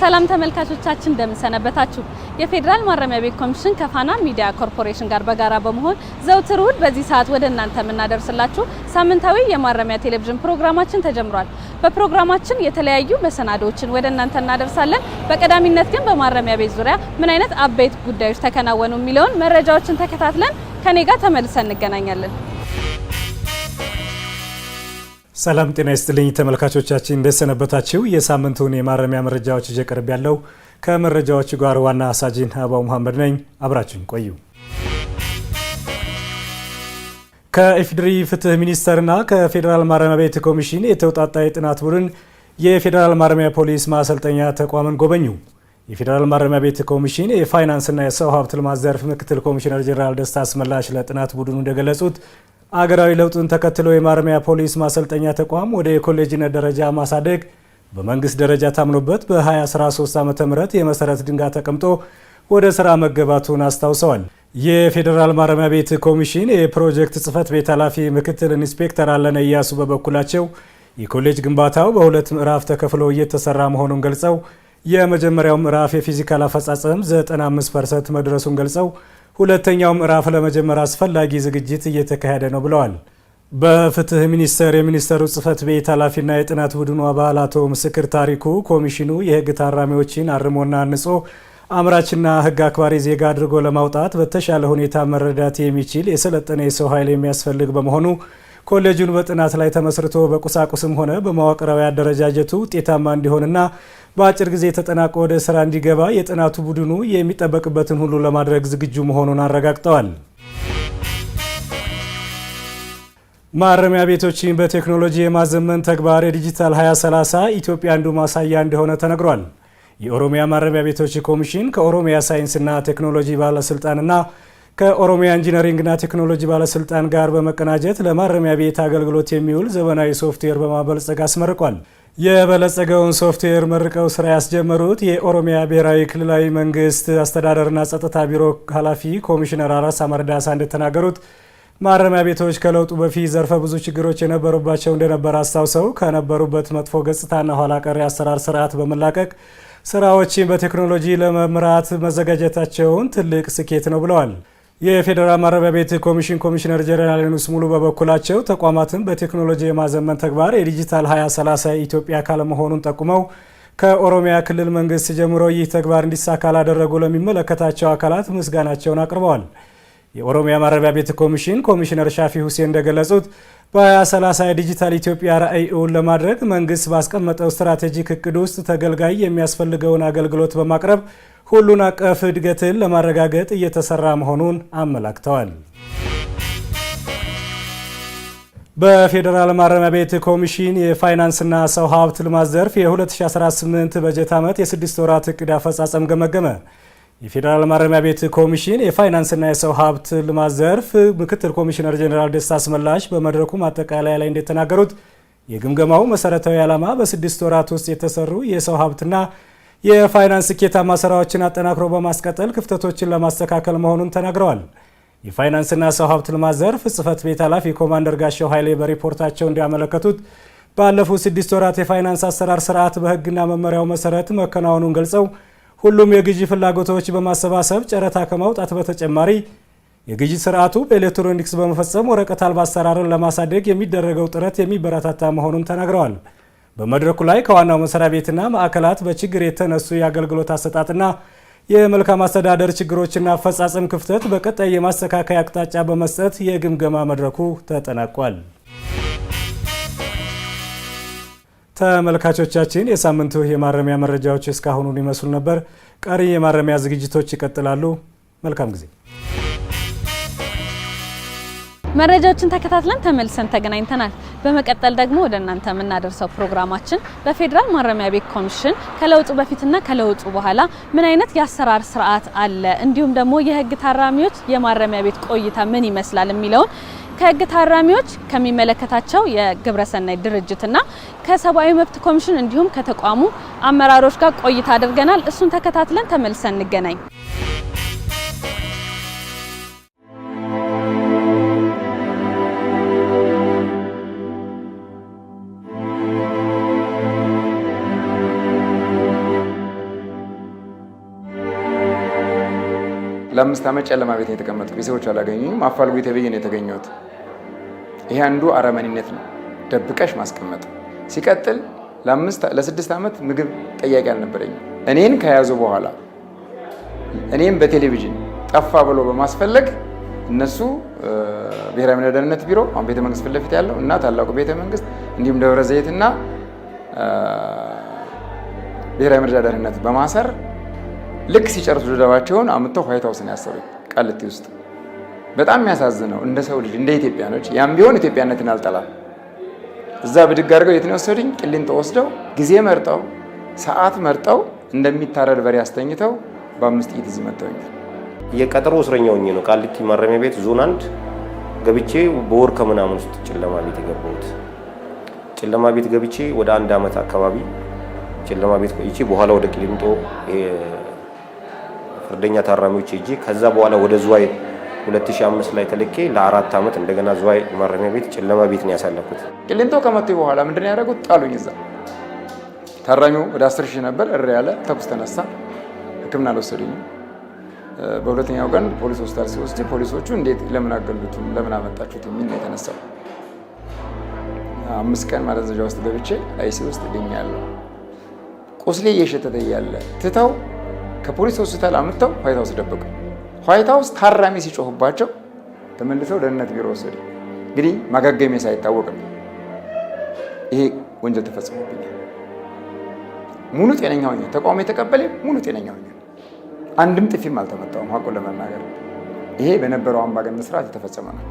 ሰላም ተመልካቾቻችን እንደምን ሰነበታችሁ። የፌደራል ማረሚያ ቤት ኮሚሽን ከፋና ሚዲያ ኮርፖሬሽን ጋር በጋራ በመሆን ዘውትር እሁድ በዚህ ሰዓት ወደ እናንተ የምናደርስላችሁ ሳምንታዊ የማረሚያ ቴሌቪዥን ፕሮግራማችን ተጀምሯል። በፕሮግራማችን የተለያዩ መሰናዶዎችን ወደ እናንተ እናደርሳለን። በቀዳሚነት ግን በማረሚያ ቤት ዙሪያ ምን አይነት አበይት ጉዳዮች ተከናወኑ የሚለውን መረጃዎችን ተከታትለን ከኔ ጋር ተመልሰን እንገናኛለን። ሰላም ጤና ይስጥልኝ ተመልካቾቻችን እንደሰነበታችሁ። የሳምንቱን የማረሚያ መረጃዎች ይዤ ቀርብ ያለው ከመረጃዎቹ ጋር ዋና ሳጅን አባው መሐመድ ነኝ። አብራችሁን ቆዩ። ከኢፌዴሪ ፍትህ ሚኒስቴርና ከፌደራል ማረሚያ ቤት ኮሚሽን የተውጣጣ የጥናት ቡድን የፌደራል ማረሚያ ፖሊስ ማሰልጠኛ ተቋምን ጎበኙ። የፌደራል ማረሚያ ቤት ኮሚሽን የፋይናንስና የሰው ሀብት ልማት ዘርፍ ምክትል ኮሚሽነር ጄኔራል ደስታ አስመላሽ ለጥናት ቡድኑ እንደገለጹት አገራዊ ለውጡን ተከትሎ የማረሚያ ፖሊስ ማሰልጠኛ ተቋም ወደ የኮሌጅነት ደረጃ ማሳደግ በመንግስት ደረጃ ታምኖበት በ2013 ዓ.ም የመሰረት ድንጋይ ተቀምጦ ወደ ስራ መገባቱን አስታውሰዋል። የፌደራል ማረሚያ ቤት ኮሚሽን የፕሮጀክት ጽህፈት ቤት ኃላፊ ምክትል ኢንስፔክተር አለነ እያሱ በበኩላቸው የኮሌጅ ግንባታው በሁለት ምዕራፍ ተከፍሎ እየተሰራ መሆኑን ገልጸው የመጀመሪያው ምዕራፍ የፊዚካል አፈጻጸም 95% መድረሱን ገልጸው ሁለተኛው ምዕራፍ ለመጀመር አስፈላጊ ዝግጅት እየተካሄደ ነው ብለዋል። በፍትህ ሚኒስቴር የሚኒስቴሩ ጽህፈት ቤት ኃላፊና የጥናት ቡድኑ አባል አቶ ምስክር ታሪኩ ኮሚሽኑ የህግ ታራሚዎችን አርሞና አንጾ አምራችና ህግ አክባሪ ዜጋ አድርጎ ለማውጣት በተሻለ ሁኔታ መረዳት የሚችል የሰለጠነ የሰው ኃይል የሚያስፈልግ በመሆኑ ኮሌጁን በጥናት ላይ ተመስርቶ በቁሳቁስም ሆነ በመዋቅራዊ አደረጃጀቱ ውጤታማ እንዲሆንና በአጭር ጊዜ ተጠናቆ ወደ ስራ እንዲገባ የጥናቱ ቡድኑ የሚጠበቅበትን ሁሉ ለማድረግ ዝግጁ መሆኑን አረጋግጠዋል። ማረሚያ ቤቶችን በቴክኖሎጂ የማዘመን ተግባር የዲጂታል 2030 ኢትዮጵያ አንዱ ማሳያ እንደሆነ ተነግሯል። የኦሮሚያ ማረሚያ ቤቶች ኮሚሽን ከኦሮሚያ ሳይንስና ቴክኖሎጂ ባለስልጣንና ከኦሮሚያ ኢንጂነሪንግና ቴክኖሎጂ ባለስልጣን ጋር በመቀናጀት ለማረሚያ ቤት አገልግሎት የሚውል ዘመናዊ ሶፍትዌር በማበልጸግ አስመርቋል። የበለጸገውን ሶፍትዌር መርቀው ስራ ያስጀመሩት የኦሮሚያ ብሔራዊ ክልላዊ መንግስት አስተዳደርና ጸጥታ ቢሮ ኃላፊ ኮሚሽነር አራሳ መርዳሳ እንደተናገሩት ማረሚያ ቤቶች ከለውጡ በፊት ዘርፈ ብዙ ችግሮች የነበሩባቸው እንደነበር አስታውሰው ከነበሩበት መጥፎ ገጽታና ኋላ ቀር የአሰራር ስርዓት በመላቀቅ ስራዎችን በቴክኖሎጂ ለመምራት መዘጋጀታቸውን ትልቅ ስኬት ነው ብለዋል። የፌደራል ማረሚያ ቤት ኮሚሽን ኮሚሽነር ጄኔራል ዩኑስ ሙሉ በበኩላቸው ተቋማትን በቴክኖሎጂ የማዘመን ተግባር የዲጂታል 2030 ኢትዮጵያ አካል መሆኑን ጠቁመው ከኦሮሚያ ክልል መንግስት ጀምሮ ይህ ተግባር እንዲሳካ ላደረጉ ለሚመለከታቸው አካላት ምስጋናቸውን አቅርበዋል። የኦሮሚያ ማረሚያ ቤት ኮሚሽን ኮሚሽነር ሻፊ ሁሴን እንደገለጹት በ2030 የዲጂታል ኢትዮጵያ ራዕይውን ለማድረግ መንግስት ባስቀመጠው ስትራቴጂክ እቅድ ውስጥ ተገልጋይ የሚያስፈልገውን አገልግሎት በማቅረብ ሁሉን አቀፍ እድገትን ለማረጋገጥ እየተሰራ መሆኑን አመላክተዋል። በፌደራል ማረሚያ ቤት ኮሚሽን የፋይናንስና ሰው ሀብት ልማት ዘርፍ የ2018 በጀት ዓመት የ6 ወራት እቅድ አፈጻጸም ገመገመ። የፌደራል ማረሚያ ቤት ኮሚሽን የፋይናንስና የሰው ሀብት ልማት ዘርፍ ምክትል ኮሚሽነር ጄኔራል ደስታ አስመላሽ በመድረኩ ማጠቃለያ ላይ እንደተናገሩት የግምገማው መሰረታዊ ዓላማ በ6 ወራት ውስጥ የተሰሩ የሰው ሀብትና የፋይናንስ ስኬታማ ስራዎችን አጠናክሮ በማስቀጠል ክፍተቶችን ለማስተካከል መሆኑን ተናግረዋል። የፋይናንስና ሰው ሀብት ልማት ዘርፍ ጽህፈት ቤት ኃላፊ ኮማንደር ጋሻው ኃይሌ በሪፖርታቸው እንዲያመለከቱት ባለፉት 6 ወራት የፋይናንስ አሰራር ስርዓት በህግና መመሪያው መሰረት መከናወኑን ገልጸው ሁሉም የግዢ ፍላጎቶች በማሰባሰብ ጨረታ ከማውጣት በተጨማሪ የግዢ ስርዓቱ በኤሌክትሮኒክስ በመፈጸም ወረቀት አልባ አሰራርን ለማሳደግ የሚደረገው ጥረት የሚበረታታ መሆኑን ተናግረዋል። በመድረኩ ላይ ከዋናው መስሪያ ቤትና ማዕከላት በችግር የተነሱ የአገልግሎት አሰጣጥና የመልካም አስተዳደር ችግሮችና አፈጻጸም ክፍተት በቀጣይ የማስተካከያ አቅጣጫ በመስጠት የግምገማ መድረኩ ተጠናቋል። ተመልካቾቻችን የሳምንቱ የማረሚያ መረጃዎች እስካሁኑን ይመስሉ ነበር። ቀሪ የማረሚያ ዝግጅቶች ይቀጥላሉ። መልካም ጊዜ። መረጃዎችን ተከታትለን ተመልሰን ተገናኝተናል። በመቀጠል ደግሞ ወደ እናንተ የምናደርሰው ፕሮግራማችን በፌደራል ማረሚያ ቤት ኮሚሽን ከለውጡ በፊትና ከለውጡ በኋላ ምን አይነት የአሰራር ስርዓት አለ፣ እንዲሁም ደግሞ የህግ ታራሚዎች የማረሚያ ቤት ቆይታ ምን ይመስላል የሚለውን ከህግ ታራሚዎች ከሚመለከታቸው የግብረሰናይ ድርጅትና ከሰብአዊ መብት ኮሚሽን እንዲሁም ከተቋሙ አመራሮች ጋር ቆይታ አድርገናል። እሱን ተከታትለን ተመልሰን እንገናኝ። ለ5 ዓመት ጨለማ ቤት ነው የተቀመጥኩት። ቤተሰቦች አላገኙኝም። አፋልጉ የተበየ ነው የተገኘሁት። ይሄ አንዱ አረመኔነት ነው፣ ደብቀሽ ማስቀመጥ። ሲቀጥል ለ6 ዓመት ምግብ ጠያቂ አልነበረኝም። እኔን ከያዙ በኋላ እኔም በቴሌቪዥን ጠፋ ብሎ በማስፈለግ እነሱ ብሔራዊ መረጃ ደህንነት ቢሮ አሁን ቤተ መንግስት ፊት ለፊት ያለው እና ታላቁ ቤተ መንግስት እንዲሁም ደብረ ዘይትና ብሔራዊ መረጃ ደህንነት በማሰር ልክ ሲጨርሱ ድብደባቸውን አምጥተው ዋይት ሃውስ ነው ያሰሩኝ ቃሊቲ ውስጥ። በጣም የሚያሳዝነው እንደ ሰው ልጅ እንደ ኢትዮጵያኖች ያም ቢሆን ኢትዮጵያነትን አልጠላም። እዛ ብድግ አድርገው የት ነው የወሰዱኝ? ቂሊንጦ ወስደው ጊዜ መርጠው ሰዓት መርጠው እንደሚታረድ በሬ አስተኝተው በ5 ጥይት እዚህ መተውኛል። የቀጠሮ እስረኛ ሆኜ ነው ቃሊቲ ማረሚያ ቤት ዞን 1 ገብቼ በወር ከምናምን ውስጥ ጨለማ ቤት የገባሁት። ጨለማ ቤት ገብቼ ወደ 1 ዓመት አካባቢ ጨለማ ቤት ቆይቼ በኋላ ወደ ቂሊንጦ ፍርደኛ ታራሚዎች ሄጄ ከዛ በኋላ ወደ ዝዋይ 2005 ላይ ተልኬ ለ4 ዓመት እንደገና ዝዋይ ማረሚያ ቤት ጨለማ ቤት ነው ያሳለፍኩት። ቂሊንጦ ከመጡ በኋላ ምንድነው ያደረጉት? ጣሉኝ። እዛ ታራሚው ወደ 10,000 ነበር። እሪ ያለ ተኩስ ተነሳ። ሕክምና አልወሰዱኝም። በሁለተኛው ቀን ፖሊስ ሆስፒታል ሲወስድ ፖሊሶቹ እንዴት ለምን አገልግሎቱን ለምን አመጣችሁት የሚል ነው የተነሳው። 5 ቀን ማደንዘዣ ውስጥ ገብቼ አይሲ ውስጥ ድኛለሁ። ቁስሌ እየሸተተ እያለ ትተው ከፖሊስ ሆስፒታል አምጥተው ዋይት ሃውስ ደበቁ። ዋይት ሃውስ ታራሚ ሲጮህባቸው ተመልሰው ደህንነት ቢሮ ወሰዱ። እንግዲህ ማጋገሜ ሳይታወቅ ነው ይሄ ወንጀል ተፈጽሞብኛል። ሙሉ ጤነኛ ሆኜ ተቋሙ የተቀበለ ሙሉ ጤነኛ ሆኜ አንድም ጥፊም አልተመታውም። ሀቁን ለመናገር ይሄ በነበረው አምባገነን ስርዓት የተፈጸመ ነው።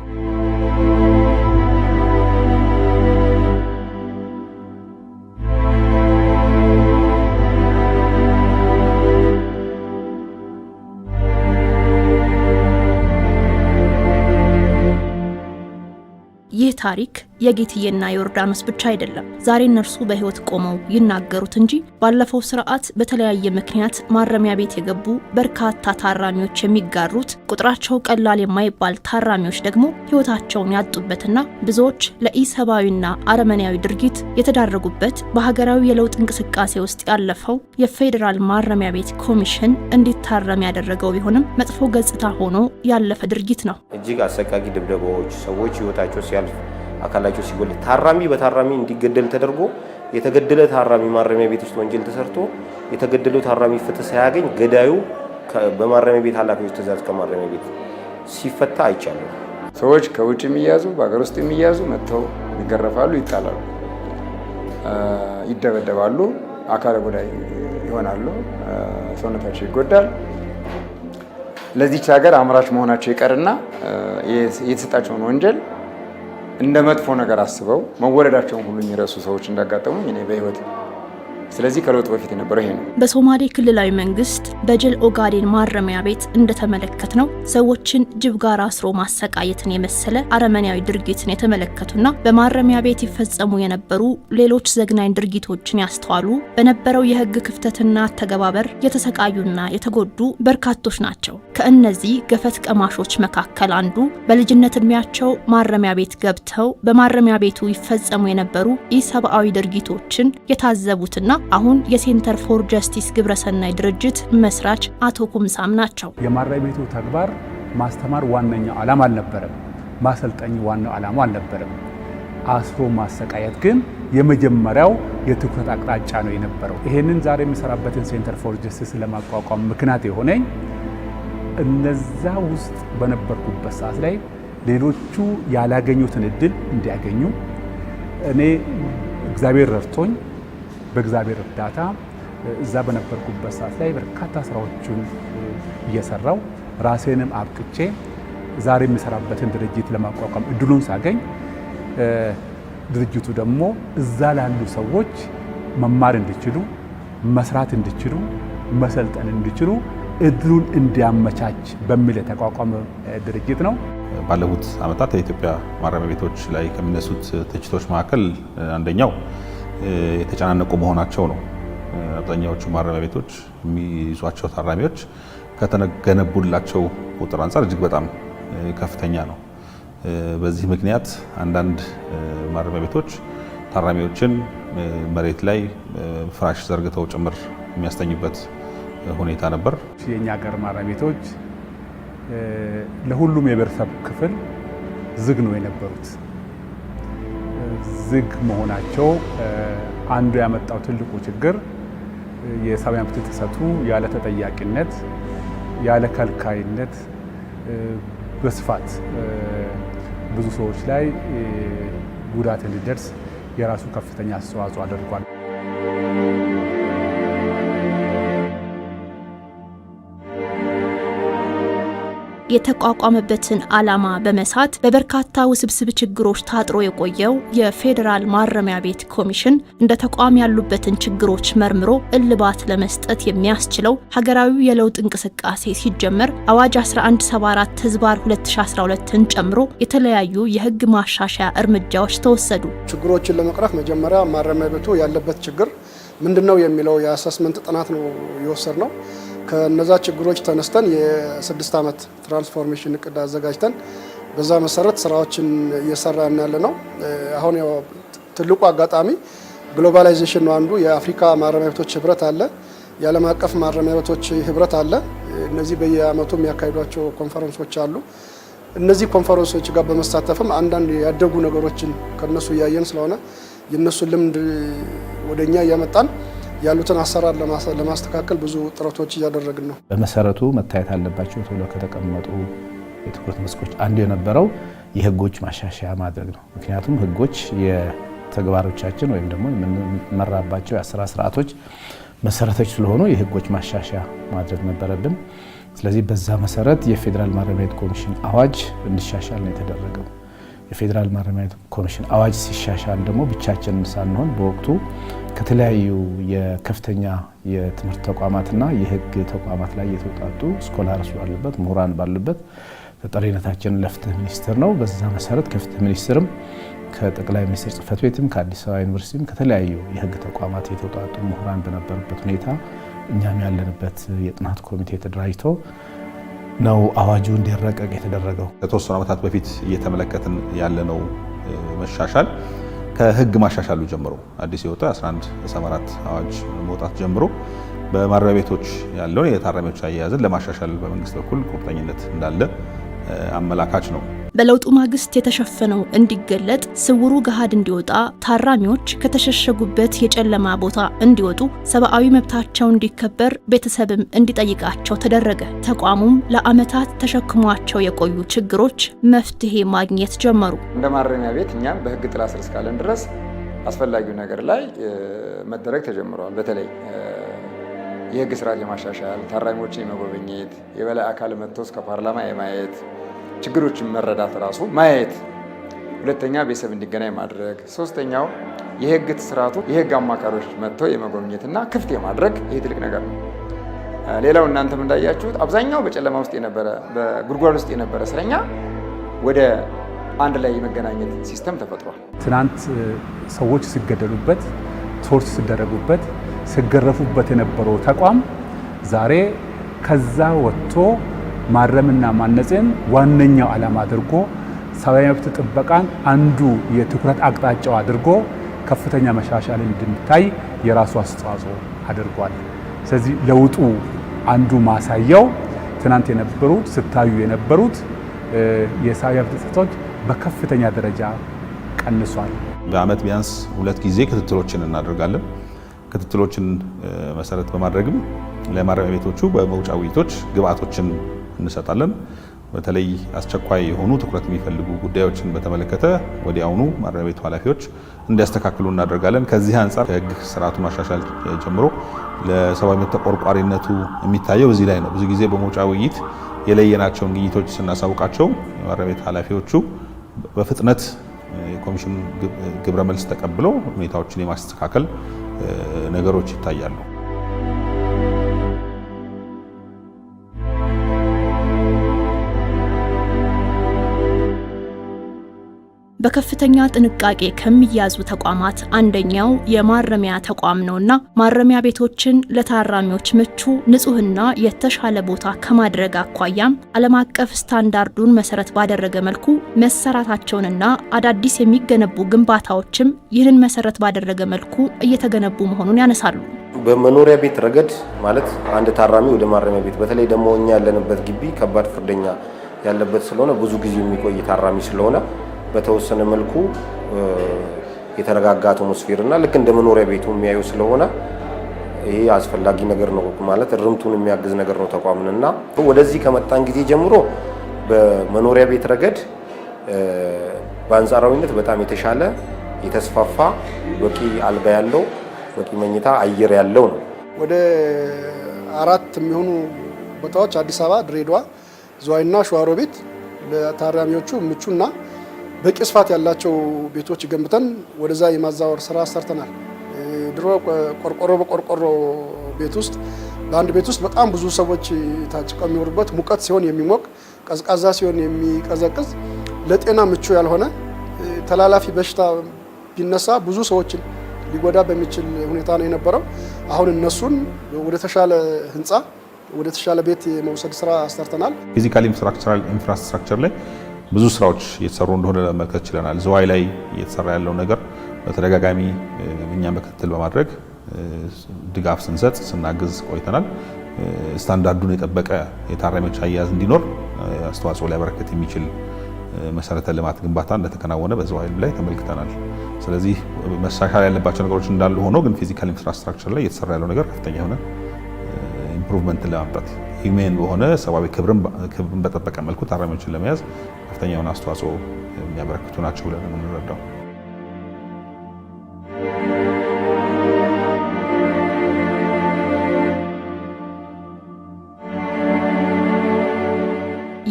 ይህ ታሪክ የጌትዬና ዮርዳኖስ ብቻ አይደለም። ዛሬ እነርሱ በህይወት ቆመው ይናገሩት እንጂ ባለፈው ስርዓት በተለያየ ምክንያት ማረሚያ ቤት የገቡ በርካታ ታራሚዎች የሚጋሩት ቁጥራቸው ቀላል የማይባል ታራሚዎች ደግሞ ህይወታቸውን ያጡበትና ብዙዎች ለኢሰብአዊና አረመኔያዊ ድርጊት የተዳረጉበት በሀገራዊ የለውጥ እንቅስቃሴ ውስጥ ያለፈው የፌዴራል ማረሚያ ቤት ኮሚሽን እንዲታረም ያደረገው ቢሆንም መጥፎ ገጽታ ሆኖ ያለፈ ድርጊት ነው። እጅግ አሰቃቂ ድብደባዎች፣ ሰዎች ህይወታቸው ሲያልፍ አካላቸው ሲጎል ታራሚ በታራሚ እንዲገደል ተደርጎ የተገደለ ታራሚ ማረሚያ ቤት ውስጥ ወንጀል ተሰርቶ የተገደለው ታራሚ ፍትህ ሳያገኝ ገዳዩ በማረሚያ ቤት ኃላፊዎች ትዕዛዝ ከማረሚያ ቤት ሲፈታ አይቻልም። ሰዎች ከውጭ የሚያዙ በሀገር ውስጥ የሚያዙ መጥተው ይገረፋሉ፣ ይጣላሉ፣ ይደበደባሉ፣ አካለ ጎዳይ ይሆናሉ፣ ሰውነታቸው ይጎዳል። ለዚች ሀገር አምራች መሆናቸው ይቀርና የተሰጣቸውን ወንጀል እንደ መጥፎ ነገር አስበው መወለዳቸውን ሁሉ የሚረሱ ሰዎች እንዳጋጠሙኝ እኔ በህይወት። ስለዚህ ከለውጥ በፊት የነበረው ይሄ ነው። በሶማሌ ክልላዊ መንግስት በጀል ኦጋዴን ማረሚያ ቤት እንደተመለከትነው ሰዎችን ጅብ ጋር አስሮ ማሰቃየትን የመሰለ አረመኔያዊ ድርጊትን የተመለከቱና በማረሚያ ቤት ይፈጸሙ የነበሩ ሌሎች ዘግናኝ ድርጊቶችን ያስተዋሉ በነበረው የህግ ክፍተትና አተገባበር የተሰቃዩና የተጎዱ በርካቶች ናቸው። ከእነዚህ ገፈት ቀማሾች መካከል አንዱ በልጅነት እድሜያቸው ማረሚያ ቤት ገብተው በማረሚያ ቤቱ ይፈጸሙ የነበሩ ኢሰብአዊ ድርጊቶችን የታዘቡትና አሁን የሴንተር ፎር ጀስቲስ ግብረሰናይ ድርጅት መስራች አቶ ኩምሳም ናቸው። የማረሚያ ቤቱ ተግባር ማስተማር ዋነኛው ዓላማ አልነበረም። ማሰልጠኝ ዋናው ዓላማ አልነበረም። አስሮ ማሰቃየት ግን የመጀመሪያው የትኩረት አቅጣጫ ነው የነበረው። ይሄንን ዛሬ የሚሰራበትን ሴንተር ፎር ጀስቲስ ለማቋቋም ምክንያት የሆነኝ እነዛ ውስጥ በነበርኩበት ሰዓት ላይ ሌሎቹ ያላገኙትን እድል እንዲያገኙ እኔ እግዚአብሔር ረድቶኝ በእግዚአብሔር እርዳታ እዛ በነበርኩበት ሰዓት ላይ በርካታ ስራዎችን እየሰራው ራሴንም አብቅቼ ዛሬ የሚሰራበትን ድርጅት ለማቋቋም እድሉን ሳገኝ ድርጅቱ ደግሞ እዛ ላሉ ሰዎች መማር እንዲችሉ፣ መስራት እንዲችሉ፣ መሰልጠን እንዲችሉ እድሉን እንዲያመቻች በሚል የተቋቋመ ድርጅት ነው። ባለፉት ዓመታት የኢትዮጵያ ማረሚያ ቤቶች ላይ ከሚነሱት ትችቶች መካከል አንደኛው የተጨናነቁ መሆናቸው ነው። አብዛኛዎቹ ማረሚያ ቤቶች የሚይዟቸው ታራሚዎች ከተገነቡላቸው ቁጥር አንጻር እጅግ በጣም ከፍተኛ ነው። በዚህ ምክንያት አንዳንድ ማረሚያ ቤቶች ታራሚዎችን መሬት ላይ ፍራሽ ዘርግተው ጭምር የሚያስተኙበት ሁኔታ ነበር። የኛ ሀገር ማረሚያ ቤቶች ለሁሉም የህብረተሰብ ክፍል ዝግ ነው የነበሩት። ዝግ መሆናቸው አንዱ ያመጣው ትልቁ ችግር የሰብአዊ መብት ጥሰቱ ያለ ተጠያቂነት፣ ያለ ከልካይነት በስፋት ብዙ ሰዎች ላይ ጉዳት እንዲደርስ የራሱ ከፍተኛ አስተዋጽኦ አድርጓል። የተቋቋመበትን ዓላማ በመሳት በበርካታ ውስብስብ ችግሮች ታጥሮ የቆየው የፌዴራል ማረሚያ ቤት ኮሚሽን እንደ ተቋም ያሉበትን ችግሮች መርምሮ እልባት ለመስጠት የሚያስችለው ሀገራዊ የለውጥ እንቅስቃሴ ሲጀመር አዋጅ 1174/2012ን ጨምሮ የተለያዩ የህግ ማሻሻያ እርምጃዎች ተወሰዱ። ችግሮችን ለመቅረፍ መጀመሪያ ማረሚያ ቤቱ ያለበት ችግር ምንድነው የሚለው የአሰስመንት ጥናት ነው የወሰድነው። ከነዛ ችግሮች ተነስተን የ6 ዓመት ትራንስፎርሜሽን እቅድ አዘጋጅተን በዛ መሰረት ስራዎችን እየሰራን ያለ ነው። አሁን ያው ትልቁ አጋጣሚ ግሎባላይዜሽን ነው። አንዱ የአፍሪካ ማረሚያ ቤቶች ህብረት አለ፣ የዓለም አቀፍ ማረሚያ ቤቶች ህብረት አለ። እነዚህ በየአመቱ የሚያካሂዷቸው ኮንፈረንሶች አሉ። እነዚህ ኮንፈረንሶች ጋር በመሳተፍም አንዳንድ ያደጉ ነገሮችን ከነሱ እያየን ስለሆነ የነሱ ልምድ ወደኛ እያመጣን ያሉትን አሰራር ለማስተካከል ብዙ ጥረቶች እያደረግን ነው። በመሰረቱ መታየት አለባቸው ተብሎ ከተቀመጡ የትኩረት መስኮች አንዱ የነበረው የህጎች ማሻሻያ ማድረግ ነው። ምክንያቱም ህጎች የተግባሮቻችን ወይም ደግሞ የምንመራባቸው የአሰራር ስርዓቶች መሰረቶች ስለሆኑ የህጎች ማሻሻያ ማድረግ ነበረብን። ስለዚህ በዛ መሰረት የፌዴራል ማረሚያ ቤት ኮሚሽን አዋጅ እንዲሻሻል ነው የተደረገው። የፌዴራል ማረሚያ ቤት ኮሚሽን አዋጅ ሲሻሻል ደግሞ ብቻችንን ሳንሆን በወቅቱ ከተለያዩ የከፍተኛ የትምህርት ተቋማትና የህግ ተቋማት ላይ የተውጣጡ ስኮላርስ ባሉበት ምሁራን ባሉበት ተጠሪነታችን ለፍትህ ሚኒስቴር ነው። በዛ መሰረት ከፍትህ ሚኒስቴርም ከጠቅላይ ሚኒስትር ጽህፈት ቤትም ከአዲስ አበባ ዩኒቨርሲቲም ከተለያዩ የህግ ተቋማት የተውጣጡ ምሁራን በነበሩበት ሁኔታ እኛም ያለንበት የጥናት ኮሚቴ ተደራጅቶ ነው አዋጁ እንዲረቀቅ የተደረገው። ከተወሰኑ ዓመታት በፊት እየተመለከትን ያለነው መሻሻል ከህግ ማሻሻሉ ጀምሮ አዲስ የወጣ 1174 አዋጅ መውጣት ጀምሮ በማረሚያ ቤቶች ያለውን የታራሚዎች አያያዝን ለማሻሻል በመንግስት በኩል ቁርጠኝነት እንዳለ አመላካች ነው። በለውጡ ማግስት የተሸፈነው እንዲገለጥ ስውሩ ገሃድ እንዲወጣ ታራሚዎች ከተሸሸጉበት የጨለማ ቦታ እንዲወጡ ሰብአዊ መብታቸው እንዲከበር ቤተሰብም እንዲጠይቃቸው ተደረገ። ተቋሙም ለአመታት ተሸክሟቸው የቆዩ ችግሮች መፍትሄ ማግኘት ጀመሩ። እንደ ማረሚያ ቤት እኛም በህግ ጥላ ስር እስካለን ድረስ አስፈላጊው ነገር ላይ መደረግ ተጀምሯል። በተለይ የህግ ስርዓት የማሻሻል ታራሚዎችን የመጎብኘት የበላይ አካል መጥቶ እስከ ፓርላማ የማየት ችግሮችን መረዳት ራሱ ማየት፣ ሁለተኛ ቤተሰብ እንዲገናኝ ማድረግ፣ ሶስተኛው የህግ ስርዓቱ የህግ አማካሪዎች መጥተው የመጎብኘትና ክፍት የማድረግ ይሄ ትልቅ ነገር ነው። ሌላው እናንተም እንዳያችሁት አብዛኛው በጨለማ ውስጥ የነበረ በጉድጓድ ውስጥ የነበረ እስረኛ ወደ አንድ ላይ የመገናኘት ሲስተም ተፈጥሯል። ትናንት ሰዎች ሲገደሉበት፣ ቶርች ሲደረጉበት፣ ሲገረፉበት የነበረው ተቋም ዛሬ ከዛ ወጥቶ ማረምና ማነጽን ዋነኛው ዓላማ አድርጎ ሰብአዊ መብት ጥበቃን አንዱ የትኩረት አቅጣጫው አድርጎ ከፍተኛ መሻሻል እንድንታይ የራሱ አስተዋጽኦ አድርጓል። ስለዚህ ለውጡ አንዱ ማሳያው ትናንት የነበሩት ስታዩ የነበሩት የሰብአዊ መብት ጥሰቶች በከፍተኛ ደረጃ ቀንሷል። በአመት ቢያንስ 2 ጊዜ ክትትሎችን እናደርጋለን። ክትትሎችን መሰረት በማድረግም ለማረሚያ ቤቶቹ በመውጫ ውይይቶች ግብአቶችን እንሰጣለን። በተለይ አስቸኳይ የሆኑ ትኩረት የሚፈልጉ ጉዳዮችን በተመለከተ ወዲያውኑ ማረሚያ ቤቱ ኃላፊዎች እንዲያስተካክሉ እናደርጋለን። ከዚህ አንጻር ከህግ ስርዓቱ ማሻሻል ጀምሮ ለሰብአዊ መብት ተቆርቋሪነቱ የሚታየው እዚህ ላይ ነው። ብዙ ጊዜ በመውጫ ውይይት የለየናቸውን ግኝቶች ስናሳውቃቸው የማረሚያ ቤት ኃላፊዎቹ በፍጥነት የኮሚሽኑ ግብረ መልስ ተቀብለው ሁኔታዎችን የማስተካከል ነገሮች ይታያሉ። በከፍተኛ ጥንቃቄ ከሚያዙ ተቋማት አንደኛው የማረሚያ ተቋም ነውና ማረሚያ ቤቶችን ለታራሚዎች ምቹ፣ ንጹህና የተሻለ ቦታ ከማድረግ አኳያም ዓለም አቀፍ ስታንዳርዱን መሰረት ባደረገ መልኩ መሰራታቸውንና አዳዲስ የሚገነቡ ግንባታዎችም ይህንን መሰረት ባደረገ መልኩ እየተገነቡ መሆኑን ያነሳሉ። በመኖሪያ ቤት ረገድ ማለት አንድ ታራሚ ወደ ማረሚያ ቤት በተለይ ደግሞ እኛ ያለንበት ግቢ ከባድ ፍርደኛ ያለበት ስለሆነ ብዙ ጊዜ የሚቆይ ታራሚ ስለሆነ በተወሰነ መልኩ የተረጋጋ አትሞስፌርና ልክ እንደ መኖሪያ ቤቱ የሚያዩ ስለሆነ ይሄ አስፈላጊ ነገር ነው ማለት ርምቱን የሚያግዝ ነገር ነው ተቋምንና ወደዚህ ከመጣን ጊዜ ጀምሮ በመኖሪያ ቤት ረገድ በአንጻራዊነት በጣም የተሻለ የተስፋፋ በቂ አልጋ ያለው በቂ መኝታ አየር ያለው ነው። ወደ 4 የሚሆኑ ቦታዎች አዲስ አበባ፣ ድሬዳዋ፣ ዝዋይና ሸዋሮቢት ለታራሚዎቹ ምቹና በቂ ስፋት ያላቸው ቤቶች ገንብተን ወደዛ የማዛወር ስራ ሰርተናል። ድሮ ቆርቆሮ በቆርቆሮ ቤት ውስጥ በአንድ ቤት ውስጥ በጣም ብዙ ሰዎች ታጭቀው የሚኖሩበት ሙቀት ሲሆን የሚሞቅ ቀዝቃዛ ሲሆን የሚቀዘቅዝ ለጤና ምቹ ያልሆነ ተላላፊ በሽታ ቢነሳ ብዙ ሰዎችን ሊጎዳ በሚችል ሁኔታ ነው የነበረው። አሁን እነሱን ወደ ተሻለ ህንፃ ወደ ተሻለ ቤት የመውሰድ ስራ ሰርተናል። ፊዚካል ኢንፍራስትራክቸር ላይ ብዙ ስራዎች እየተሰሩ እንደሆነ ለመመልከት ችለናል። ዝዋይ ላይ እየተሰራ ያለው ነገር በተደጋጋሚ እኛም በክትትል በማድረግ ድጋፍ ስንሰጥ ስናግዝ ቆይተናል። ስታንዳርዱን የጠበቀ የታራሚዎች አያያዝ እንዲኖር አስተዋጽኦ ሊያበረክት የሚችል መሰረተ ልማት ግንባታ እንደተከናወነ በዝዋይ ላይ ተመልክተናል። ስለዚህ መሻሻል ያለባቸው ነገሮች እንዳሉ ሆኖ ግን ፊዚካል ኢንፍራስትራክቸር ላይ እየተሰራ ያለው ነገር ከፍተኛ የሆነ ኢምፕሩቭመንት ለማምጣት ሂውሜን በሆነ ሰብአዊ ክብርን በጠበቀ መልኩ ታራሚዎችን ለመያዝ ከፍተኛ የሆነ አስተዋጽኦ የሚያበረክቱ ናቸው ብለን የምንረዳው።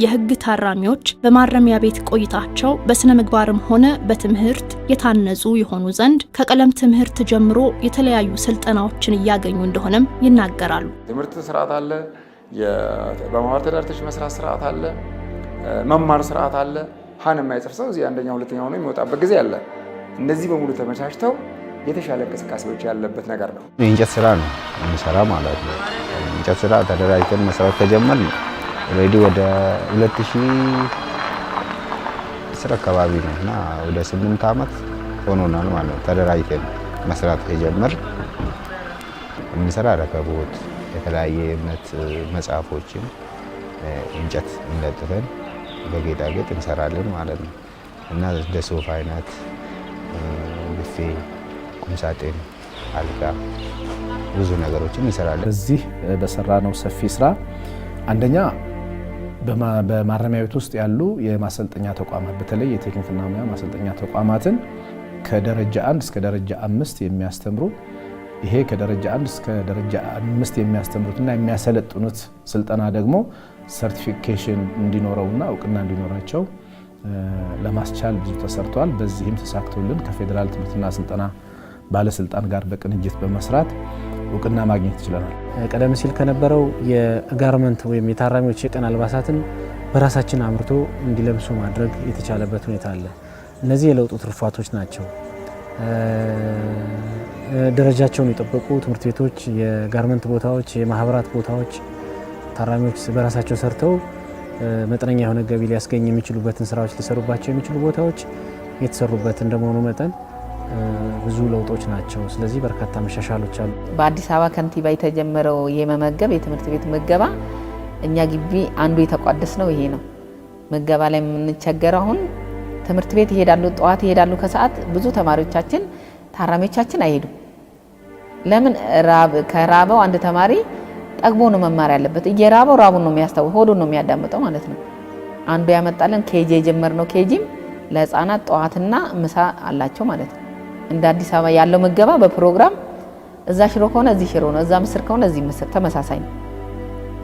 የህግ ታራሚዎች በማረሚያ ቤት ቆይታቸው በስነ ምግባርም ሆነ በትምህርት የታነጹ የሆኑ ዘንድ ከቀለም ትምህርት ጀምሮ የተለያዩ ስልጠናዎችን እያገኙ እንደሆነም ይናገራሉ። ትምህርት ስርዓት አለ፣ በማህበር ተደራጅተሽ መስራት ስርዓት አለ፣ መማር ስርዓት አለ። ሀን የማይጽፍ ሰው እዚህ አንደኛ ሁለተኛ ሆኖ የሚወጣበት ጊዜ አለ። እነዚህ በሙሉ ተመቻችተው የተሻለ እንቅስቃሴዎች ያለበት ነገር ነው። የእንጨት ስራ ነው የሚሰራ ማለት ነው። እንጨት ስራ ተደራጅተን መስራት ከጀመርን ኦልሬዲ ወደ 2010 አካባቢ ነው እና ወደ 8 ዓመት ሆኖናል ማለት ነው። ተደራጅተን መስራት ከጀመር የምንሰራ ረከቦት፣ የተለያየ እምነት መጽሐፎችን እንጨት እንለጥፈን በጌጣጌጥ እንሰራለን ማለት ነው እና እንደ ሶፋ አይነት ብፌ፣ ቁምሳጥን፣ አልጋ ብዙ ነገሮችን እንሰራለን። በዚህ በሰራነው ሰፊ ስራ አንደኛ በማረሚያ ቤት ውስጥ ያሉ የማሰልጠኛ ተቋማት በተለይ የቴክኒክና ሙያ ማሰልጠኛ ተቋማትን ከደረጃ 1 እስከ ደረጃ 5 የሚያስተምሩ ይሄ ከደረጃ 1 እስከ ደረጃ 5 የሚያስተምሩትና የሚያሰለጥኑት ስልጠና ደግሞ ሰርቲፊኬሽን እንዲኖረውና እውቅና እንዲኖራቸው ለማስቻል ብዙ ተሰርቷል። በዚህም ተሳክቶልን ከፌዴራል ትምህርትና ስልጠና ባለስልጣን ጋር በቅንጅት በመስራት እውቅና ማግኘት ይችላል። ቀደም ሲል ከነበረው የጋርመንት ወይም የታራሚዎች የቀን አልባሳትን በራሳችን አምርቶ እንዲለብሱ ማድረግ የተቻለበት ሁኔታ አለ። እነዚህ የለውጡ ትሩፋቶች ናቸው። ደረጃቸውን የጠበቁ ትምህርት ቤቶች፣ የጋርመንት ቦታዎች፣ የማህበራት ቦታዎች ታራሚዎች በራሳቸው ሰርተው መጠነኛ የሆነ ገቢ ሊያስገኝ የሚችሉበትን ስራዎች ሊሰሩባቸው የሚችሉ ቦታዎች የተሰሩበት እንደመሆኑ መጠን ብዙ ለውጦች ናቸው። ስለዚህ በርካታ መሻሻሎች አሉ። በአዲስ አበባ ከንቲባ የተጀመረው የመመገብ የትምህርት ቤት ምገባ እኛ ግቢ አንዱ የተቋደስ ነው ይሄ ነው። ምገባ ላይ የምንቸገረው አሁን ትምህርት ቤት ይሄዳሉ፣ ጠዋት ይሄዳሉ፣ ከሰዓት ብዙ ተማሪዎቻችን ታራሚዎቻችን አይሄዱም። ለምን? ከራበው አንድ ተማሪ ጠግቦ ነው መማር ያለበት። እየራበው ራቡን ነው የሚያስታውሰው፣ ሆዱን ነው የሚያዳምጠው ማለት ነው። አንዱ ያመጣልን ኬጂ የጀመርነው ኬጂም ለህፃናት ጠዋትና ምሳ አላቸው ማለት ነው። እንደ አዲስ አበባ ያለው ምገባ በፕሮግራም እዛ ሽሮ ከሆነ እዚህ ሽሮ ነው፣ እዛ ምስር ከሆነ እዚህ ምስር ተመሳሳይ ነው።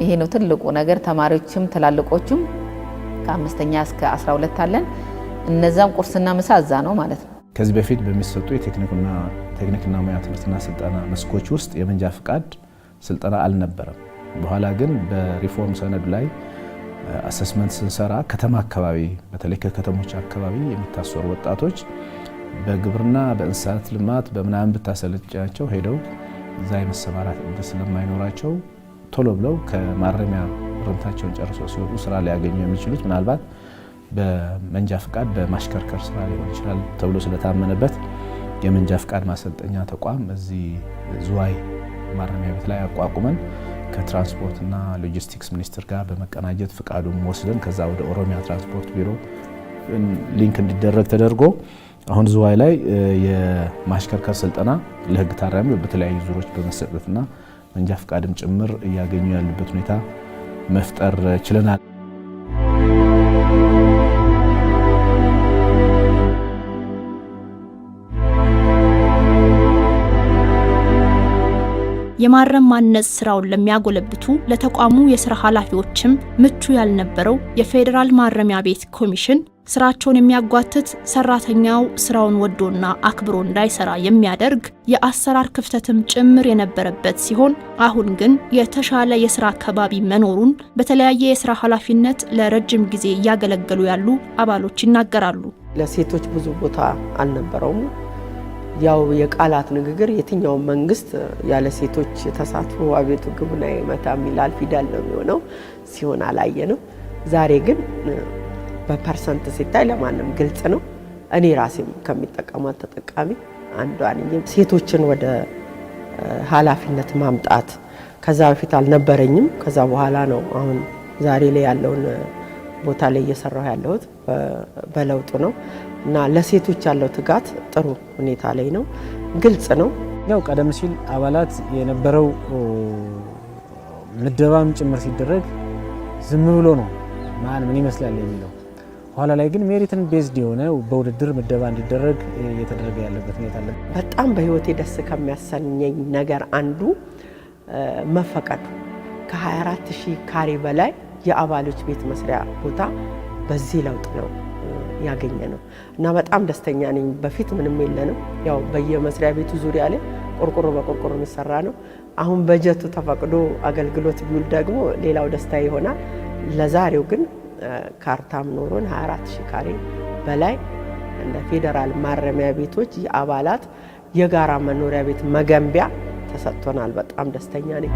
ይሄ ነው ትልቁ ነገር። ተማሪዎችም ትላልቆችም ከ5ኛ እስከ 12 አለን። እነዛም ቁርስና ምሳ እዛ ነው ማለት ነው። ከዚህ በፊት በሚሰጡ የቴክኒክና ሙያ ትምህርትና ስልጠና መስኮች ውስጥ የመንጃ ፍቃድ ስልጠና አልነበረም። በኋላ ግን በሪፎርም ሰነዱ ላይ አሰስመንት ስንሰራ ከተማ አካባቢ በተለይ ከከተሞች አካባቢ የሚታሰሩ ወጣቶች በግብርና በእንስሳት ልማት በምናምን ብታሰለጫቸው ሄደው እዛ የመሰማራት እድል ስለማይኖራቸው ቶሎ ብለው ከማረሚያ ርምታቸውን ጨርሰው ሲወጡ ስራ ሊያገኙ የሚችሉት ምናልባት በመንጃ ፍቃድ በማሽከርከር ስራ ሊሆን ይችላል ተብሎ ስለታመነበት የመንጃ ፍቃድ ማሰልጠኛ ተቋም እዚህ ዝዋይ ማረሚያ ቤት ላይ አቋቁመን ከትራንስፖርትና ሎጂስቲክስ ሚኒስቴር ጋር በመቀናጀት ፍቃዱን ወስደን ከዛ ወደ ኦሮሚያ ትራንስፖርት ቢሮ ሊንክ እንዲደረግ ተደርጎ አሁን ዝዋይ ላይ የማሽከርከር ስልጠና ለህግ ታራሚዎች በተለያዩ ዙሮች በመሰጠትና መንጃ ፍቃድም ጭምር እያገኙ ያሉበት ሁኔታ መፍጠር ችለናል። የማረም ማነጽ ስራውን ለሚያጎለብቱ ለተቋሙ የስራ ኃላፊዎችም ምቹ ያልነበረው የፌዴራል ማረሚያ ቤት ኮሚሽን ስራቸውን የሚያጓትት ሰራተኛው ስራውን ወዶና አክብሮ እንዳይሰራ የሚያደርግ የአሰራር ክፍተትም ጭምር የነበረበት ሲሆን አሁን ግን የተሻለ የስራ አካባቢ መኖሩን በተለያየ የስራ ኃላፊነት ለረጅም ጊዜ እያገለገሉ ያሉ አባሎች ይናገራሉ። ለሴቶች ብዙ ቦታ አልነበረውም። ያው የቃላት ንግግር የትኛው መንግስት ያለ ሴቶች ተሳትፎ አቤቱ ግቡና ይመታ ሚላል ፊደል ነው የሚሆነው ሲሆን አላየንም። ዛሬ ግን በፐርሰንት ሲታይ ለማንም ግልጽ ነው። እኔ ራሴም ከሚጠቀማት ተጠቃሚ አንዷ ነኝ። ሴቶችን ወደ ኃላፊነት ማምጣት ከዛ በፊት አልነበረኝም። ከዛ በኋላ ነው አሁን ዛሬ ላይ ያለውን ቦታ ላይ እየሰራሁ ያለሁት በለውጡ ነው እና ለሴቶች ያለው ትጋት ጥሩ ሁኔታ ላይ ነው፣ ግልጽ ነው። ያው ቀደም ሲል አባላት የነበረው ምደባም ጭምር ሲደረግ ዝም ብሎ ነው ማን ምን ይመስላል የሚለው። ኋላ ላይ ግን ሜሪትን ቤዝድ የሆነ በውድድር ምደባ እንዲደረግ እየተደረገ ያለበት ሁኔታ አለ። በጣም በህይወቴ ደስ ከሚያሰኘኝ ነገር አንዱ መፈቀዱ ከ24000 ካሬ በላይ የአባሎች ቤት መስሪያ ቦታ በዚህ ለውጥ ነው ያገኘ ነው እና በጣም ደስተኛ ነኝ። በፊት ምንም የለንም። ያው በየመስሪያ ቤቱ ዙሪያ ላይ ቆርቆሮ በቆርቆሮ የሚሰራ ነው። አሁን በጀቱ ተፈቅዶ አገልግሎት ቢውል ደግሞ ሌላው ደስታ ይሆናል። ለዛሬው ግን ካርታም ኖሮን 24000 ካሬ በላይ እንደ ፌዴራል ማረሚያ ቤቶች የአባላት የጋራ መኖሪያ ቤት መገንቢያ ተሰጥቶናል። በጣም ደስተኛ ነኝ።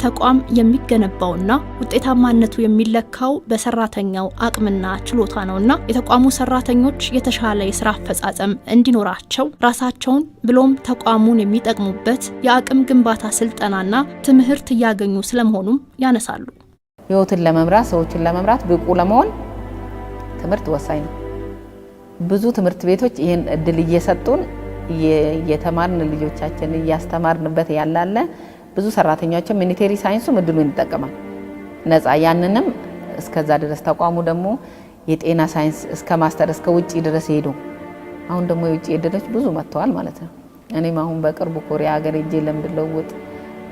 ተቋም የሚገነባውና ውጤታማነቱ የሚለካው በሰራተኛው አቅምና ችሎታ ነውና የተቋሙ ሰራተኞች የተሻለ የስራ አፈጻጸም እንዲኖራቸው ራሳቸውን ብሎም ተቋሙን የሚጠቅሙበት የአቅም ግንባታ ስልጠናና ትምህርት እያገኙ ስለመሆኑም ያነሳሉ። ህይወትን ለመምራት ሰዎችን ለመምራት ብቁ ለመሆን ትምህርት ወሳኝ ነው። ብዙ ትምህርት ቤቶች ይሄን እድል እየሰጡን የተማርን ልጆቻችን እያስተማርንበት ያላለ ብዙ ሰራተኞችም ሚሊተሪ ሳይንሱ ምድሉን ይጠቀማል ነፃ። ያንንም እስከዛ ድረስ ተቋሙ ደግሞ የጤና ሳይንስ እስከ ማስተር እስከ ውጪ ድረስ ሄዶ አሁን ደግሞ የውጪ እድሎች ብዙ መጥተዋል ማለት ነው። እኔም አሁን በቅርቡ ኮሪያ ሀገር ሄጄ ልምድ ለውጥ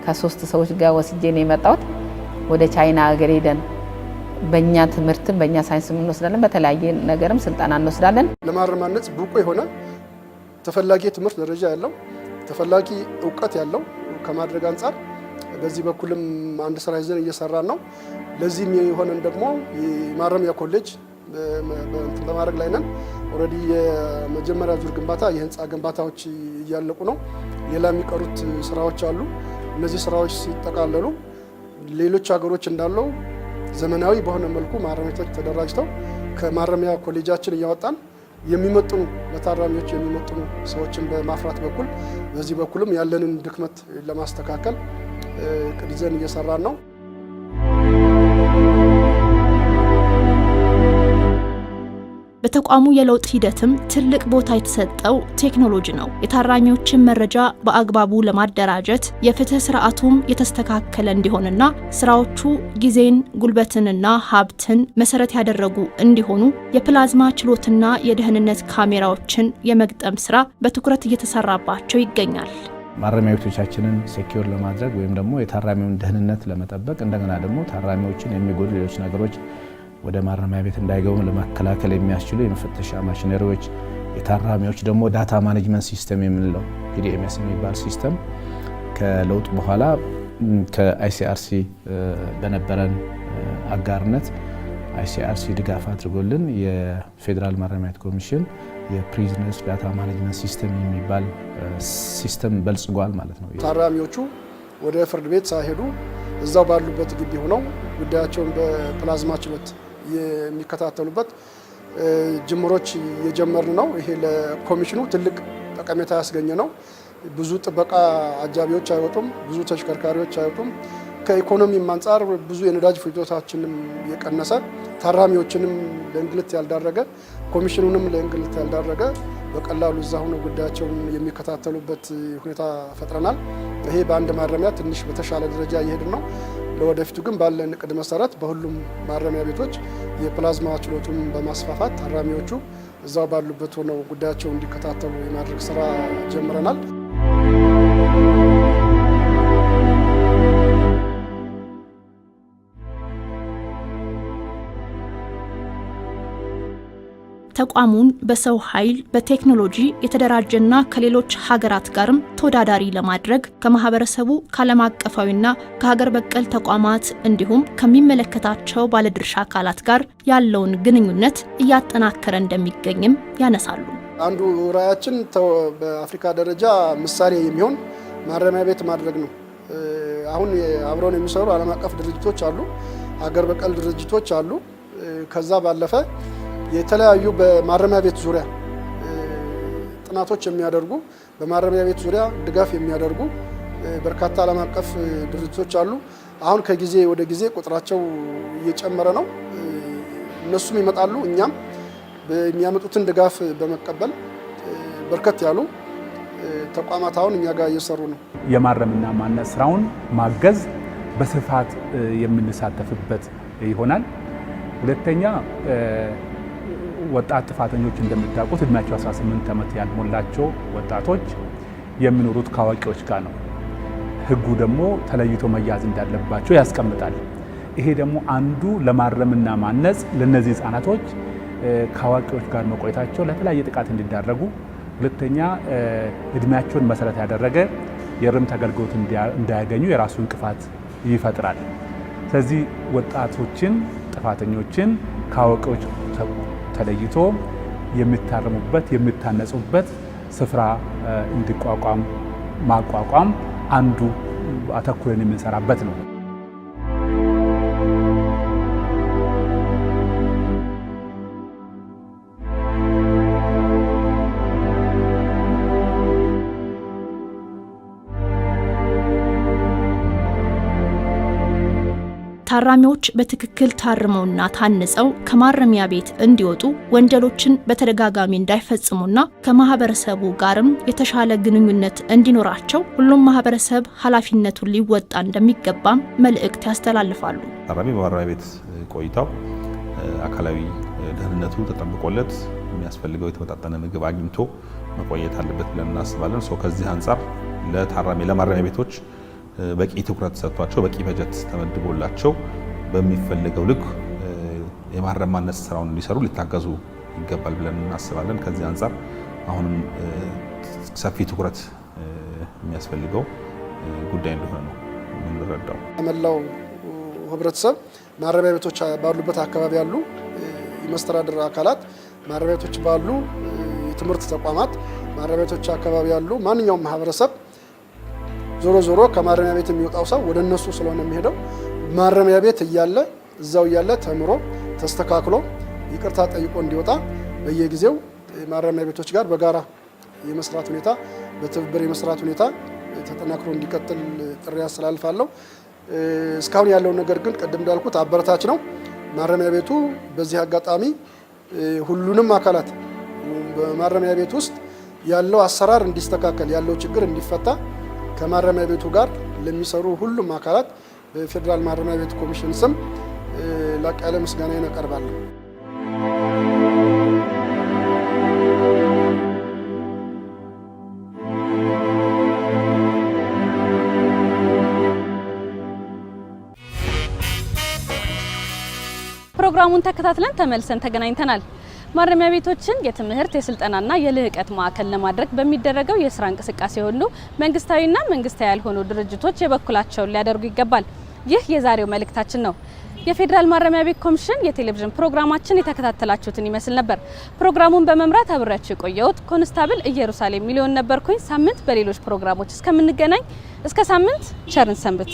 ከ3 ሰዎች ጋር ወስጄ ነው የመጣሁት። ወደ ቻይና ሀገር ሄደን በእኛ ትምህርትም በእኛ ሳይንስም እንወስዳለን፣ በተለያየ ነገርም ስልጠና እንወስዳለን። ለማረማነጽ ብቁ የሆነ ተፈላጊ ትምህርት ደረጃ ያለው ተፈላጊ እውቀት ያለው ከማድረግ አንፃር በዚህ በኩልም አንድ ስራ ይዘን እየሰራን ነው። ለዚህም የሆነን ደግሞ የማረሚያ ኮሌጅ በማድረግ ላይ ነን። ኦልሬዲ የመጀመሪያ ዙር ግንባታ የህንፃ ግንባታዎች እያለቁ ነው። ሌላ የሚቀሩት ስራዎች አሉ። እነዚህ ስራዎች ሲጠቃለሉ ሌሎች ሀገሮች እንዳለው ዘመናዊ በሆነ መልኩ ማረሚያ ቤቶች ተደራጅተው ከማረሚያ ኮሌጃችን እያወጣን የሚመጥኑ ለታራሚዎች የሚመጥኑ ሰዎችን በማፍራት በኩል በዚህ በኩልም ያለንን ድክመት ለማስተካከል እቅድ ይዘን እየሰራን ነው። በተቋሙ የለውጥ ሂደትም ትልቅ ቦታ የተሰጠው ቴክኖሎጂ ነው። የታራሚዎችን መረጃ በአግባቡ ለማደራጀት የፍትህ ስርዓቱም የተስተካከለ እንዲሆንና ስራዎቹ ጊዜን፣ ጉልበትንና ሀብትን መሰረት ያደረጉ እንዲሆኑ የፕላዝማ ችሎትና የደህንነት ካሜራዎችን የመግጠም ስራ በትኩረት እየተሰራባቸው ይገኛል። ማረሚያ ቤቶቻችንን ሴኩር ለማድረግ ወይም ደግሞ የታራሚውን ደህንነት ለመጠበቅ እንደገና ደግሞ ታራሚዎችን የሚጎዱ ሌሎች ነገሮች ወደ ማረሚያ ቤት እንዳይገቡ ለመከላከል የሚያስችሉ የመፈተሻ ማሽነሪዎች፣ የታራሚዎች ደግሞ ዳታ ማኔጅመንት ሲስተም የምንለው PDMS የሚባል ሲስተም ከለውጥ በኋላ ከአይሲአርሲ በነበረን አጋርነት አይሲአርሲ ድጋፍ አድርጎልን የፌዴራል ማረሚያ ቤት ኮሚሽን የፕሪዝነርስ ዳታ ማኔጅመንት ሲስተም የሚባል ሲስተም በልጽጓል ማለት ነው። ታራሚዎቹ ወደ ፍርድ ቤት ሳይሄዱ እዛው ባሉበት ግቢ ሆነው ጉዳያቸውን በፕላዝማ ችሎት የሚከታተሉበት ጅምሮች የጀመርን ነው። ይሄ ለኮሚሽኑ ትልቅ ጠቀሜታ ያስገኘ ነው። ብዙ ጥበቃ አጃቢዎች አይወጡም፣ ብዙ ተሽከርካሪዎች አይወጡም። ከኢኮኖሚም አንጻር ብዙ የነዳጅ ፍጆታችንም የቀነሰ ታራሚዎችንም ለእንግልት ያልዳረገ ኮሚሽኑንም ለእንግልት ያልዳረገ በቀላሉ እዛ ሆነው ጉዳያቸውን የሚከታተሉበት ሁኔታ ፈጥረናል። ይሄ በአንድ ማረሚያ ትንሽ በተሻለ ደረጃ እየሄድን ነው። ለወደፊቱ ግን ባለን እቅድ መሰረት በሁሉም ማረሚያ ቤቶች የፕላዝማ ችሎቱን በማስፋፋት ታራሚዎቹ እዛው ባሉበት ሆነው ጉዳያቸውን እንዲከታተሉ የማድረግ ስራ ጀምረናል። ተቋሙን በሰው ኃይል በቴክኖሎጂ የተደራጀና ከሌሎች ሀገራት ጋርም ተወዳዳሪ ለማድረግ ከማህበረሰቡ ከዓለም አቀፋዊና ከሀገር በቀል ተቋማት እንዲሁም ከሚመለከታቸው ባለድርሻ አካላት ጋር ያለውን ግንኙነት እያጠናከረ እንደሚገኝም ያነሳሉ። አንዱ ራዕያችን በአፍሪካ ደረጃ ምሳሌ የሚሆን ማረሚያ ቤት ማድረግ ነው። አሁን አብረውን የሚሰሩ ዓለም አቀፍ ድርጅቶች አሉ፣ ሀገር በቀል ድርጅቶች አሉ። ከዛ ባለፈ የተለያዩ በማረሚያ ቤት ዙሪያ ጥናቶች የሚያደርጉ በማረሚያ ቤት ዙሪያ ድጋፍ የሚያደርጉ በርካታ ዓለም አቀፍ ድርጅቶች አሉ። አሁን ከጊዜ ወደ ጊዜ ቁጥራቸው እየጨመረ ነው። እነሱም ይመጣሉ፣ እኛም የሚያመጡትን ድጋፍ በመቀበል በርከት ያሉ ተቋማት አሁን እኛ ጋር እየሰሩ ነው። የማረምና ማነጽ ስራውን ማገዝ በስፋት የምንሳተፍበት ይሆናል። ሁለተኛ ወጣት ጥፋተኞች እንደምታውቁት እድሜያቸው 18 ዓመት ያልሞላቸው ወጣቶች የሚኖሩት ከአዋቂዎች ጋር ነው። ህጉ ደግሞ ተለይቶ መያዝ እንዳለባቸው ያስቀምጣል። ይሄ ደግሞ አንዱ ለማረምና ማነጽ ለነዚህ ህፃናቶች ከአዋቂዎች ጋር መቆየታቸው ለተለያየ ጥቃት እንዲዳረጉ፣ ሁለተኛ እድሜያቸውን መሰረት ያደረገ የእርምት አገልግሎት እንዳያገኙ የራሱ እንቅፋት ይፈጥራል። ስለዚህ ወጣቶችን ጥፋተኞችን ከአዋቂዎች ተለይቶ የሚታረሙበት የሚታነጹበት ስፍራ እንዲቋቋም ማቋቋም አንዱ አተኩረን የምንሰራበት ነው። ታራሚዎች በትክክል ታርመውና ታንጸው ከማረሚያ ቤት እንዲወጡ ወንጀሎችን በተደጋጋሚ እንዳይፈጽሙና ከማህበረሰቡ ጋርም የተሻለ ግንኙነት እንዲኖራቸው ሁሉም ማህበረሰብ ኃላፊነቱን ሊወጣ እንደሚገባም መልእክት ያስተላልፋሉ። ታራሚ በማረሚያ ቤት ቆይታው አካላዊ ደህንነቱ ተጠብቆለት የሚያስፈልገው የተመጣጠነ ምግብ አግኝቶ መቆየት አለበት ብለን እናስባለን። ከዚህ አንጻር ለማረሚያ ቤቶች በቂ ትኩረት ሰጥቷቸው በቂ በጀት ተመድቦላቸው በሚፈልገው ልክ የማረም ማነጽ ስራውን እንዲሰሩ ሊታገዙ ይገባል ብለን እናስባለን። ከዚህ አንጻር አሁንም ሰፊ ትኩረት የሚያስፈልገው ጉዳይ እንደሆነ ነው የምንረዳው። መላው ህብረተሰብ ማረሚያ ቤቶች ባሉበት አካባቢ ያሉ የመስተዳድር አካላት፣ ማረሚያ ቤቶች ባሉ የትምህርት ተቋማት፣ ማረሚያ ቤቶች አካባቢ ያሉ ማንኛውም ማህበረሰብ ዞሮ ዞሮ ከማረሚያ ቤት የሚወጣው ሰው ወደ እነሱ ስለሆነ የሚሄደው ማረሚያ ቤት እያለ እዛው እያለ ተምሮ ተስተካክሎ ይቅርታ ጠይቆ እንዲወጣ በየጊዜው ማረሚያ ቤቶች ጋር በጋራ የመስራት ሁኔታ በትብብር የመስራት ሁኔታ ተጠናክሮ እንዲቀጥል ጥሪ አስተላልፋለሁ። እስካሁን ያለው ነገር ግን ቅድም እንዳልኩት አበረታች ነው። ማረሚያ ቤቱ በዚህ አጋጣሚ ሁሉንም አካላት በማረሚያ ቤት ውስጥ ያለው አሰራር እንዲስተካከል ያለው ችግር እንዲፈታ ከማረሚያ ቤቱ ጋር ለሚሰሩ ሁሉም አካላት በፌዴራል ማረሚያ ቤት ኮሚሽን ስም ላቅ ያለ ምስጋናዬን አቀርባለሁ። ፕሮግራሙን ተከታትለን ተመልሰን ተገናኝተናል። ማረሚያ ቤቶችን የትምህርት የስልጠናና የልህቀት ማዕከል ለማድረግ በሚደረገው የስራ እንቅስቃሴ ሁሉ መንግስታዊና መንግስታዊ ያልሆኑ ድርጅቶች የበኩላቸውን ሊያደርጉ ይገባል። ይህ የዛሬው መልእክታችን ነው። የፌዴራል ማረሚያ ቤት ኮሚሽን የቴሌቪዥን ፕሮግራማችን የተከታተላችሁትን ይመስል ነበር። ፕሮግራሙን በመምራት አብሬያችሁ የቆየሁት ኮንስታብል ኢየሩሳሌም ሚሊዮን ነበርኩኝ። ሳምንት በሌሎች ፕሮግራሞች እስከምንገናኝ እስከ ሳምንት ቸርን ሰንብት።